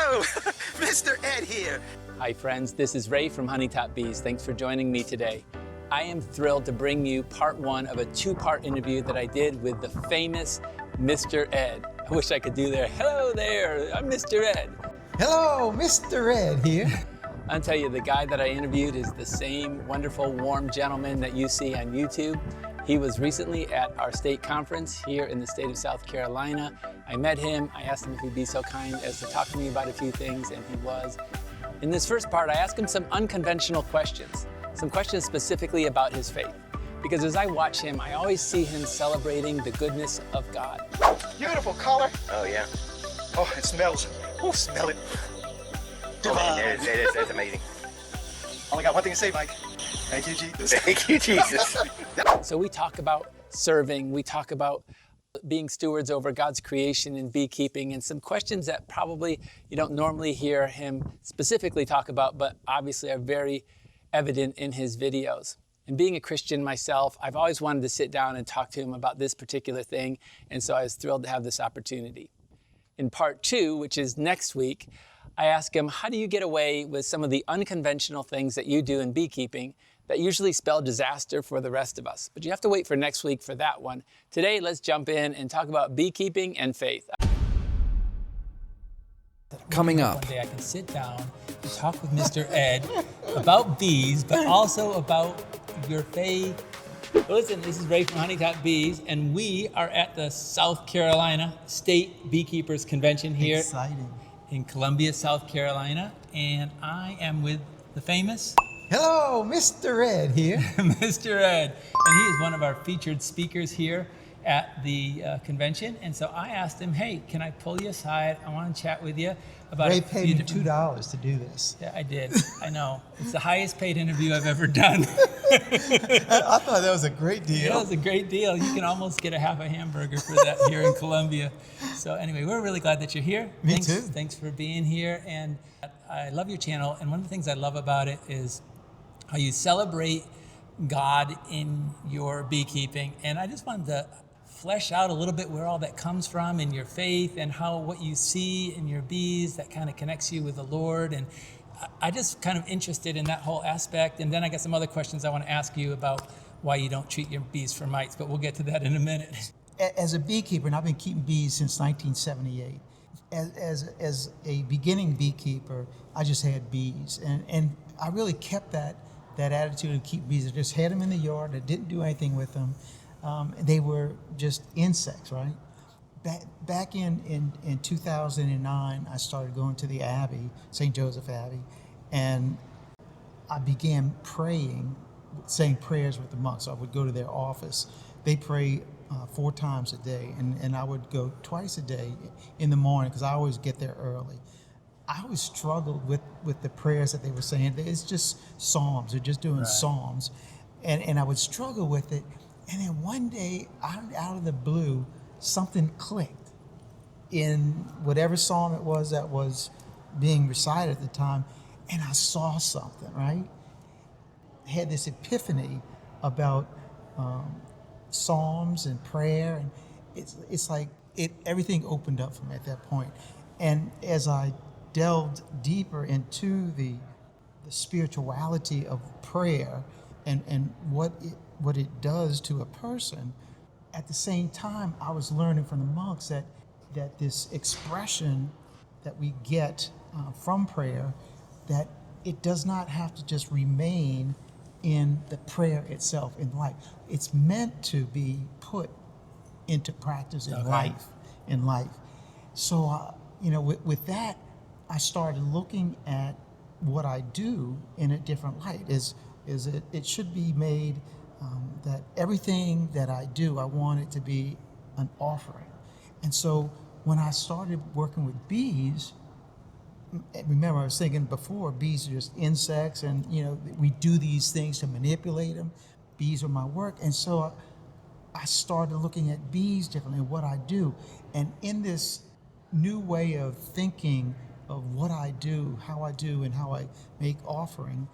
Hello, Mr. Ed here. Hi friends, this is Ray from Honeytop Bees. Thanks for joining me today. I am thrilled to bring you part one of a two-part interview that I did with the famous Mr. Ed. I wish I could do there. Hello there, I'm Mr. Ed. Hello, Mr. Ed here. I'll tell you, the guy that I interviewed is the same wonderful, warm gentleman that you see on YouTube. He was recently at our state conference here in the state of South Carolina. I met him, I asked him if he'd be so kind as to talk to me about a few things, and he was. In this first part, I asked him some unconventional questions, some questions specifically about his faith. Because as I watch him, I always see him celebrating the goodness of God. Beautiful color. Oh, yeah. Oh, it smells. Oh, smell it. Oh, it is. That's amazing. Only got one thing to say, Mike. Thank you, Jesus. Thank you, Jesus. So we talk about serving, we talk about being stewards over God's creation and beekeeping, and some questions that probably you don't normally hear him specifically talk about, but obviously are very evident in his videos. And being a Christian myself, I've always wanted to sit down and talk to him about this particular thing, and so I was thrilled to have this opportunity. In part two, which is next week, I ask him, how do you get away with some of the unconventional things that you do in beekeeping that usually spell disaster for the rest of us? But you have to wait for next week for that one. Today, let's jump in and talk about beekeeping and faith. Coming up. One day I can sit down and talk with Mr. Ed about bees, but also about your faith. Listen, this is Ray from Honeytop Bees, and we are at the South Carolina State Beekeepers Convention here in Columbia, South Carolina, and I am with the famous Hello, Mr. Ed here. Mr. Ed, and he is one of our featured speakers here at the convention. And so I asked him, hey, can I pull you aside? I want to chat with you about Ray paid me $2 to do this. Yeah, I did. I know. It's the highest paid interview I've ever done. I thought that was a great deal. That was a great deal. You can almost get a half a hamburger for that here in Columbia. So anyway, we're really glad that you're here. Me too. Thanks for being here. And I love your channel. And one of the things I love about it is how you celebrate God in your beekeeping. And I just wanted to flesh out a little bit where all that comes from in your faith and how what you see in your bees that kind of connects you with the Lord. And I just kind of interested in that whole aspect. And then I got some other questions I want to ask you about why you don't treat your bees for mites, but we'll get to that in a minute. As a beekeeper, and I've been keeping bees since 1978, as a beginning beekeeper, I just had bees. And I really kept that attitude of keep bees. I just had them in the yard. I didn't do anything with them. They were just insects, right? Back in 2009, I started going to the Abbey, St. Joseph Abbey, and I began praying, saying prayers with the monks. So I would go to their office. They pray 4 times a day, and I would go twice a day in the morning because I always get there early. I always struggled with the prayers that they were saying. It's just psalms. They're just doing psalms. And I would struggle with it. And then one day, out of the blue, something clicked in whatever psalm it was that was being recited at the time. And I saw something, right? I had this epiphany about psalms and prayer. And it's like everything opened up for me at that point. And as I delved deeper into the spirituality of prayer and what it does to a person, at the same time I was learning from the monks that this expression that we get from prayer, that it does not have to just remain in the prayer itself in life. It's meant to be put into practice in life. So with that, I started looking at what I do in a different light. It should be made that everything that I do, I want it to be an offering. And so when I started working with bees, remember I was thinking before, bees are just insects, and we do these things to manipulate them. Bees are my work, and so I started looking at bees differently, what I do, and in this new way of thinking of what I do, how I do, and how I make offering,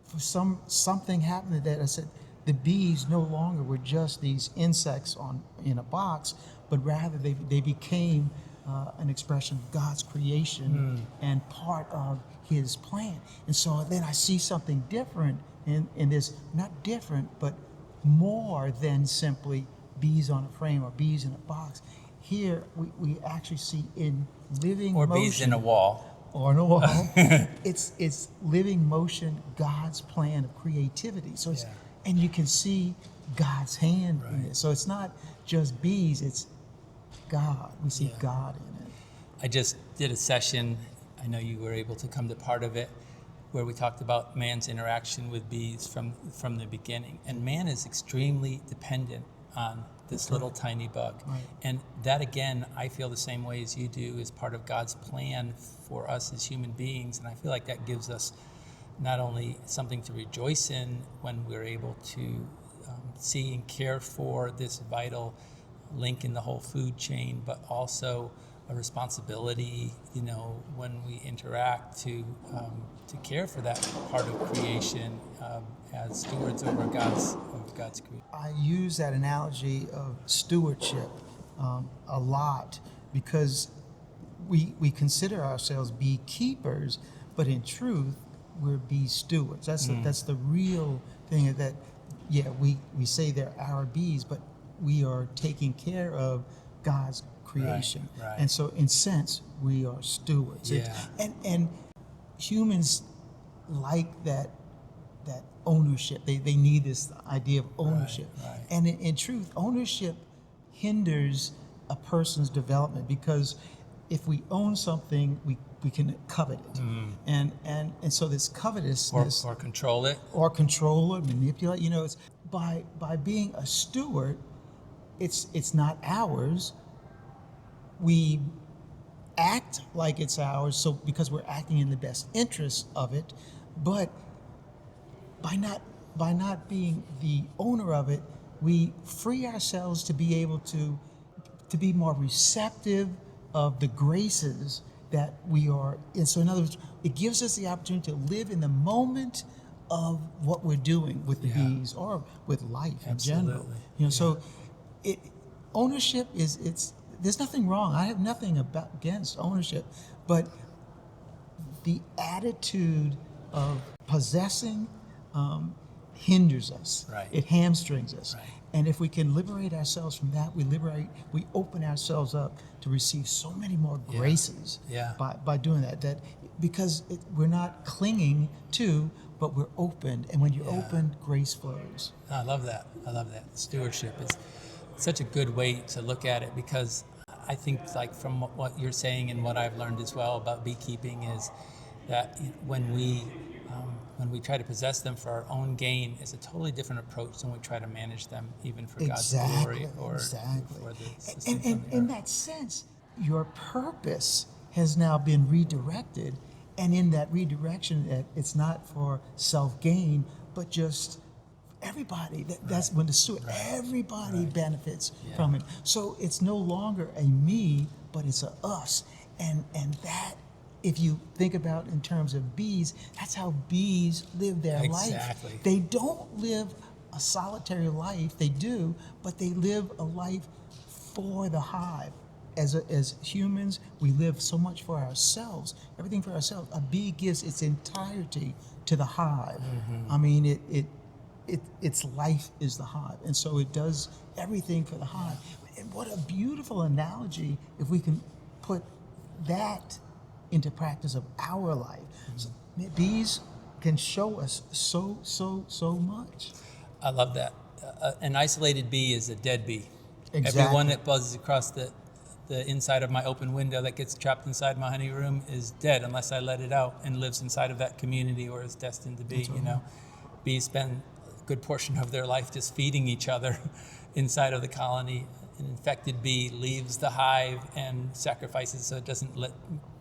for something happened that I said the bees no longer were just these insects in a box, but rather they became an expression of God's creation and part of His plan. And so then I see something different in this, not different, but more than simply bees on a frame or bees in a box. Here we actually see in living Or motion, bees in a wall. or in a wall. it's living motion, God's plan of creativity. So it's, and you can see God's hand in it. So it's not just bees, it's God. We see God in it. I just did a session, I know you were able to come to part of it, where we talked about man's interaction with bees from the beginning. And man is extremely dependent on this little tiny bug. Right. And that, again, I feel the same way as you do, is part of God's plan for us as human beings. And I feel like that gives us not only something to rejoice in when we're able to see and care for this vital link in the whole food chain, but also a responsibility, you know, when we interact to care for that part of creation as stewards over God's creation. I use that analogy of stewardship a lot because we consider ourselves beekeepers, but in truth, we're bee stewards. That's the real thing. That we say they're our bees, but we are taking care of God's creation. Right. And so in sense, we are stewards. Yeah. And humans like that ownership. They need this idea of ownership. Right. And in truth, ownership hinders a person's development, because if we own something, we can covet it. And so this covetousness Or control it. or control or manipulate, you know, it's by being a steward, it's not ours. We act like it's ours, so because we're acting in the best interest of it, but by not being the owner of it, we free ourselves to be able to be more receptive of the graces that we are in. So in other words, it gives us the opportunity to live in the moment of what we're doing with the bees or with life in general. You know, so ownership is there's nothing wrong. I have nothing against ownership, but the attitude of possessing hinders us. Right. It hamstrings us. Right. And if we can liberate ourselves from that, we open ourselves up to receive so many more graces by doing that. Because we're not clinging to, but we're open. And when you're open, grace flows. I love that. Stewardship is such a good way to look at it, because I think, like, from what you're saying and what I've learned as well about beekeeping, is that when we try to possess them for our own gain, is a totally different approach than we try to manage them even for God's glory or for the system. And in that sense, your purpose has now been redirected, and in that redirection, it's not for self-gain, but just everybody. That's when the steward, everybody benefits from it. So it's no longer a me, but it's a us, and that. If you think about in terms of bees, that's how bees live their life. They don't live a solitary life. They do, but they live a life for the hive. As humans, we live so much for ourselves, everything for ourselves. A bee gives its entirety to the hive. I mean, its life is the hive, and so it does everything for the hive. And what a beautiful analogy if we can put that into practice of our life. So bees can show us so much. I love that. An isolated bee is a dead bee. Exactly. Every one that buzzes across the inside of my open window that gets trapped inside my honey room is dead unless I let it out and lives inside of that community or is destined to be. That's right. You know, bees spend a good portion of their life just feeding each other inside of the colony. An infected bee leaves the hive and sacrifices so it doesn't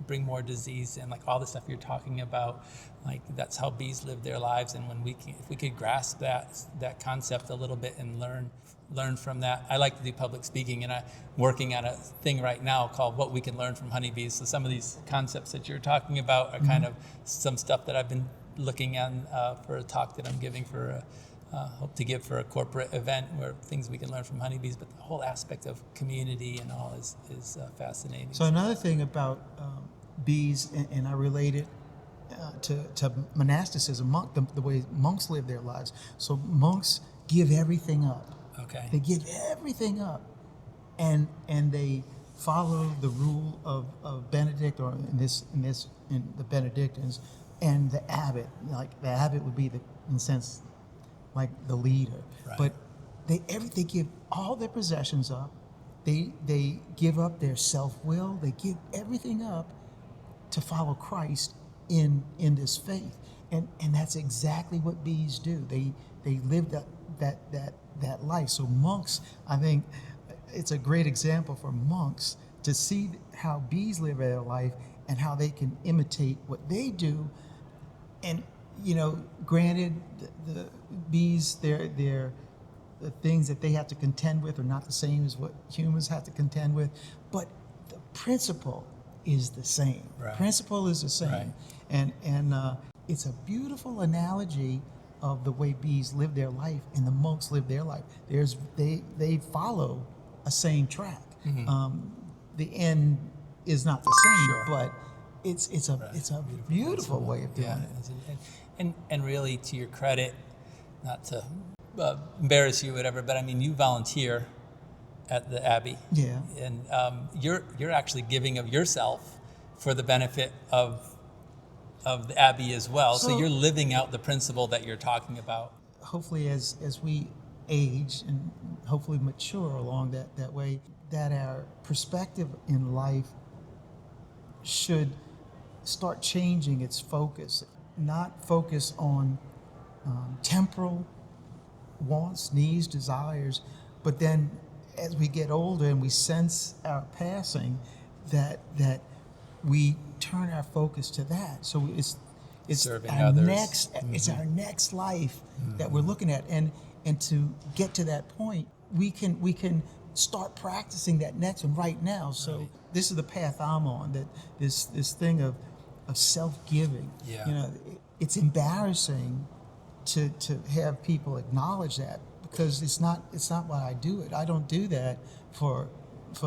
bring more disease, and like all the stuff you're talking about, like that's how bees live their lives. And when if we could grasp that concept a little bit and learn from that. I like to do public speaking, and I'm working on a thing right now called What We Can Learn from Honeybees. So some of these concepts that you're talking about are kind of some stuff that I've been looking at for a talk that I'm giving for hope to give for a corporate event where things we can learn from honeybees, but the whole aspect of community and all is fascinating. So another thing about bees, and I relate it to monasticism, the way monks live their lives. So monks give everything up. Okay. They give everything up, and they follow the rule of Benedict, or in the Benedictines, and the abbot. Like the abbot would be in a sense, like the leader. Right. But they give all their possessions up. They give up their self-will. They give everything up to follow Christ in this faith, and that's exactly what bees do. They live that life. So monks, I think, it's a great example for monks to see how bees live their life and how they can imitate what they do. And granted, the bees, the things that they have to contend with are not the same as what humans have to contend with, but the principle is the same. Right. Principle is the same. Right. And it's a beautiful analogy of the way bees live their life and the monks live their life. They follow a same track. Mm-hmm. The end is not the same, Sure. but it's a beautiful way of doing it. And really, to your credit, not to embarrass you, or whatever, but I mean, you volunteer at the Abbey. Yeah. And you're actually giving of yourself for the benefit of the Abbey as well. So you're living out the principle that you're talking about. Hopefully, as we age and hopefully mature along that way, that our perspective in life should start changing its focus, not focus on temporal wants, needs, desires, but then as we get older and we sense our passing, that we turn our focus to that. So it's Serving our others. next it's our next life that we're looking at, and to get to that point, we can start practicing that next one right now. So Right. this is the path I'm on, that this thing of self-giving. Yeah. It's embarrassing to have people acknowledge that, because it's not why I do it. I don't do that for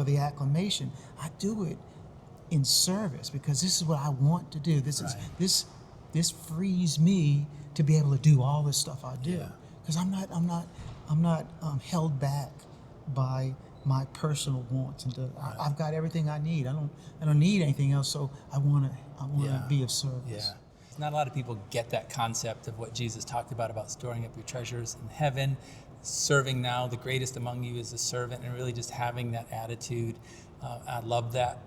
the acclamation. I do it in service because this is what I want to do. This Right. is this frees me to be able to do all the stuff I do, Yeah. because I'm not held back by my personal wants, and I've got everything I need. I don't need anything else. So I want to Yeah. be of service. Yeah. Not a lot of people get that concept of what Jesus talked about storing up your treasures in heaven, serving now. The greatest among you is a servant, and really just having that attitude. I love that.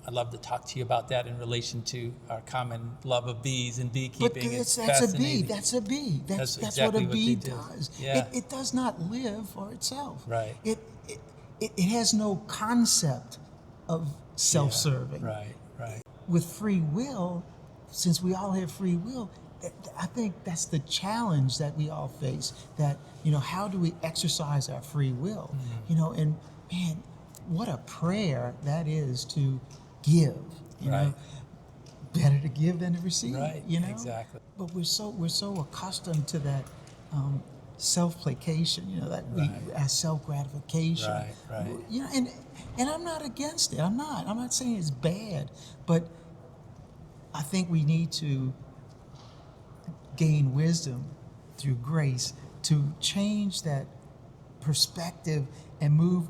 I'd love to talk to you about that in relation to our common love of bees and beekeeping. But It's that's a bee. fascinating. That's a bee. That's exactly what a what bee they do. does. Yeah. It does not live for itself. Right. It has no concept of self-serving. Right. With free will, since we all have free will, I think that's the challenge that we all face. That how do we exercise our free will? Mm-hmm. And man, what a prayer that is to give. Right. Better to give than to receive. Right. Exactly. But we're so accustomed to that self-placation, our self-gratification. Right. And I'm not against it. I'm not saying it's bad, but I think we need to gain wisdom through grace to change that perspective and move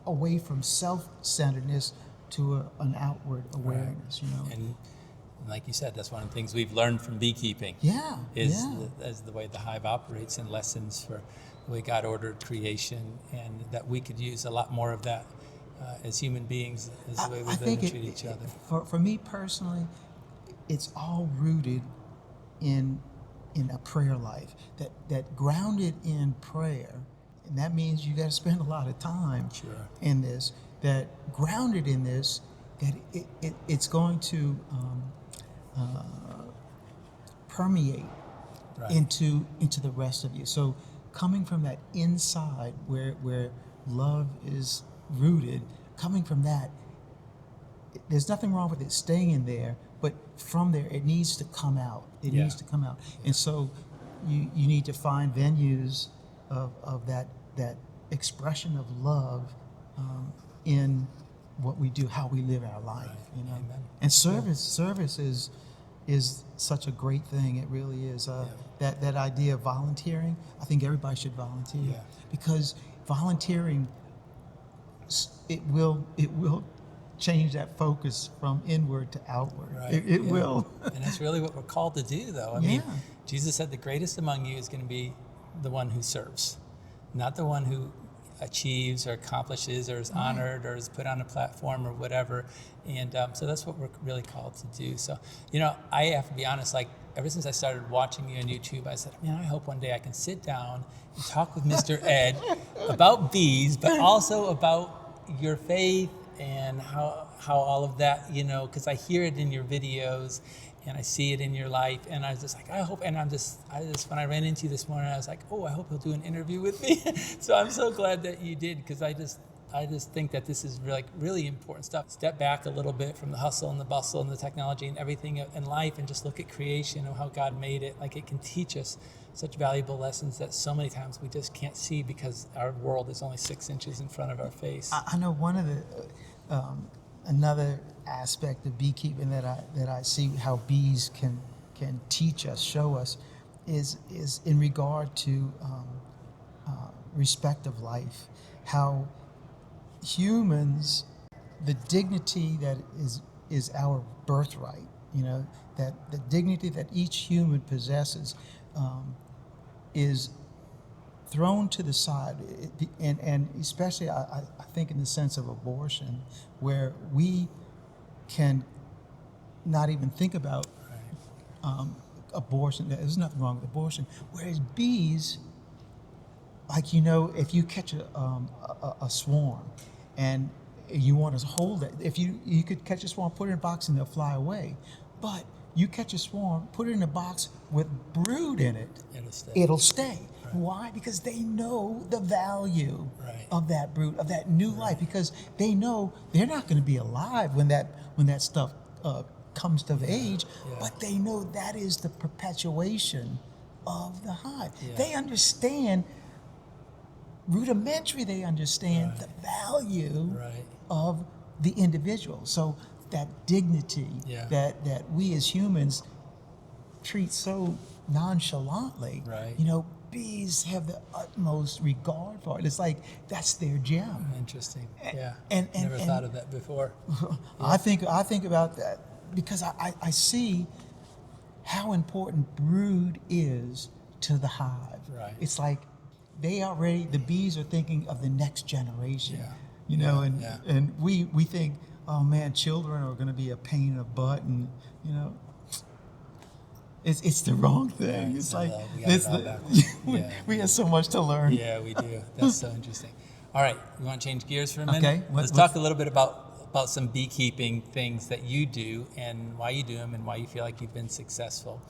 away from self-centeredness to an outward awareness. And like you said, that's one of the things we've learned from beekeeping. Yeah. Is the way the hive operates, and lessons for the way God ordered creation, and that we could use a lot more of that as human beings, is the way we live and treat each other. For me personally, it's all rooted in a prayer life, that grounded in prayer, and that means you got to spend a lot of time in this. That grounded in this, that it's going to permeate into the rest of you. So coming from that inside where love is rooted, coming from that, there's nothing wrong with it staying in there, but from there it needs to come out. It needs to come out. And so you need to find venues of that expression of love in what we do, how we live our life. You know, Amen. and service is such a great thing. It really is. That idea of volunteering. I think everybody should volunteer because volunteering it will change that focus from inward to outward. Right. It will. And that's really what we're called to do, though. I mean, Jesus said the greatest among you is going to be the one who serves, not the one who achieves or accomplishes or is honored or is put on a platform or whatever. And so that's what we're really called to do. So, you know, I have to be honest, like ever since I started watching you on YouTube, I said, man, I hope one day I can sit down and talk with Mr. Ed about bees, but also about your faith and how all of that, you know, because I hear it in your videos and I see it in your life, and I was just like, I hope, and I just when I ran into you this morning, I was like, oh, I hope he'll do an interview with me. So I'm so glad that you did, because I just think that this is really important stuff. Step back a little bit from the hustle and the bustle and the technology and everything in life, and just look at creation and how God made it. Like, it can teach us such valuable lessons that so many times we just can't see because our world is only 6 inches in front of our face. I know one of the another aspect of beekeeping that I see how bees can teach us, show us, is in regard to respect of life. How humans, the dignity that is our birthright, you know, that the dignity that each human possesses is thrown to the side, and especially I think in the sense of abortion, where we can not even think about abortion. There's nothing wrong with abortion. Whereas bees, like, you know, if you catch a swarm and you want to hold it, if you could catch a swarm, put it in a box and they'll fly away. But you catch a swarm, put it in a box with brood in it, it'll stay. Right. Why? Because they know the value of that brood, of that new life, because they know they're not going to be alive when that stuff comes to age, but they know that is the perpetuation of the hive. They understand, rudimentary, they understand the value of the individual. So that dignity that we as humans treat so nonchalantly, you know, bees have the utmost regard for it. It's like that's their gem. Interesting. Yeah. And never thought of that before. I think about that because I see how important brood is to the hive. Right. It's like the bees are thinking of the next generation. Yeah. You know, and we think, oh man, children are going to be a pain in the butt, and you know, it's the wrong thing. It's like we have so much to learn. Yeah, we do. That's so interesting. All right, we want to change gears for a minute. Okay. Let's talk a little bit about some beekeeping things that you do and why you do them and why you feel like you've been successful.